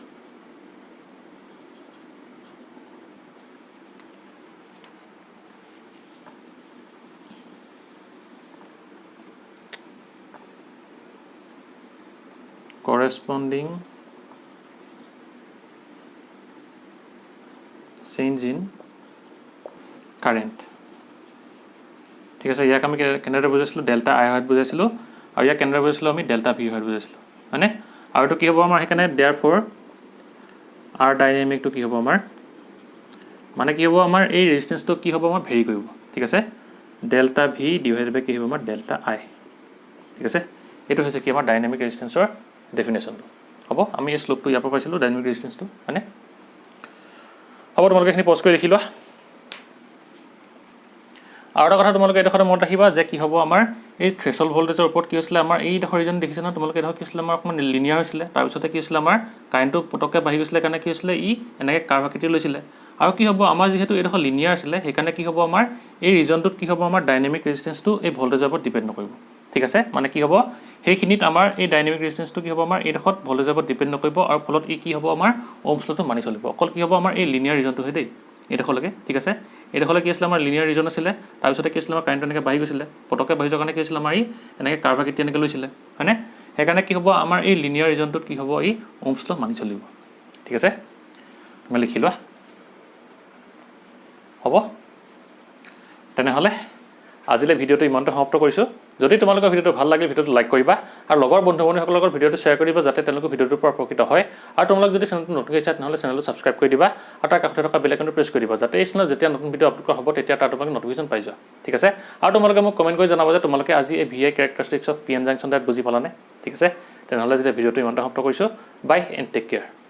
corresponding change in current ঠিক আছে ইয়াক আমি কেনেদৰে বুজাইছিলো ডেল্টা আই হয় বুজাইছিলো আৰু ইয়াক কেনেদৰে বুজাইছিলো আমি ডেল্টা ভি হয় বুজাইছিলো মানে আৰু তো কি হ'ব আমাৰ হেকানে therefore আৰ ডাইনামিকটো কি হ'ব আমাৰ মানে কি হ'ব আমাৰ এই ৰেজিস্ট্যান্সটো কি হ'ব আমাৰ ভেৰি কৰিব ঠিক আছে ডেল্টা ভি ডিভাইডেড বাই কি হ'ব আমাৰ ডেল্টা আই ঠিক আছে এটো হৈছে কি আমাৰ ডাইনামিক ৰেজিস্ট্যান্সৰ ডেফিনেশনটো হ'ব আমি এই শ্লোকটো ইয়াৰ পৰা পাইছিলো ডাইনামিক ৰেজিস্ট্যান্সটো মানে হ'ব তোমালোকে এখিনি পজ কৰি লিখি লোৱা আৰু এটা কথা তোমালোকে এই দেখতে মনত ৰাখিবা যে কি হ'ব আমাৰ এই থ্ৰেশহোল্ড ভল্টেজৰ ওপৰত কি হৈছিল আমাৰ এই দেখৰ ৰিজন দেখিছে না তোমালোকে দেখক কি হৈছিল আমাৰ অকমান লিনিয়াৰ হৈছিল তাৰ পিছতে কি হৈছিল আমাৰ কাৰেণ্টটো পটককে বাঢ়ি গৈছিল কাৰণে কি হৈছিল ই এনেকে কাৰ্ভ আকৃতি লৈছিল আৰু কি হ'ব আমাৰ যেহেতু এই দেখৰ লিনিয়াৰ আছিল সেইকাৰণে কি হ'ব আমাৰ এই ৰিজনটোত কি হ'ব আমাৰ ডাইনামিক ৰেজিস্ট্যান্সটো এই ভল্টেজৰ ওপৰত ডিপেন্ড নকৰিব ঠিক আছে মানে কি হ'ব সেইখিনিত আমাৰ এই ডাইনামিক ৰেজিস্ট্যান্সটো কি হ'ব আমাৰ এই দেখত ভল্টেজৰ ওপৰত ডিপেন্ড নকৰিব আৰু ফলত ই কি হ'ব আমাৰ ওহমছ লটো মানি চলিব অকল কি হ'ব আমাৰ এই লিনিয়াৰ ৰিজনটো হৈ দেই এই দেখলৈকে ঠিক আছে এই দেখলে কি আছিল আমাৰ লিনিয়াৰ ৰিজন আছিল তাৰ পিছতে কি আছিল আমাৰ কাৰেণ্ট এনেকে বাঢ়ি গৈছিল পটককে বাঢ়ি যোৱাৰ কাৰণে কি আছিল আমাৰ ই এনেকে কাৰ্ভ আকৃতি এনেকে লৈছিল হয়নে সেইকাৰণে কি হ'ব আমাৰ এই লিনিয়াৰ ৰিজনটোত কি হ'ব ই ওহমছ ল মানি চলিব ঠিক আছে তুমি লিখি লোৱা হ'ব তেনেহলে আজিলে ভিডিওটো ইমানতে সমাপ্ত কৰিছো যদি তোমালোকৰ ভিডিঅ'টো ভাল লাগে ভিডিঅ'টো লাইক কৰিবা আৰু লগৰ বন্ধু-বান্ধৱীসকলৰ লগত ভিডিঅ'টো শ্বেয়াৰ কৰিবা যাতে তেওঁলোকে ভিডিঅ'টোৰ পৰা উপকৃত হয় আৰু তোমালোক যদি চেনেলটো নতুন হৈছে তেনেহ'লে চেনেলটো ছাবস্ক্ৰাইব কৰি দিবা আৰু তাৰ কাষতে থকা বেল আইকনটো প্ৰেছ কৰি দিবা যাতে এই চেনেলত যেতিয়া নতুন ভিডিঅ' আপলোড কৰা হ'ব তেতিয়া তাৰ তোমালোকে নটিফিকেশ্যন পাই যোৱা ঠিক আছে আৰু তোমালোকে মোক কমেণ্ট কৰি জনাবা যে তোমালোকে আজি এই VI characteristics of PN junction that বুজি পালানে ঠিক আছে তেনেহ'লে যেতিয়া ভিডিঅ'টো ইমানটা সমাপ্ত কৰিছোঁ বাই এণ্ড টেক কেয়াৰ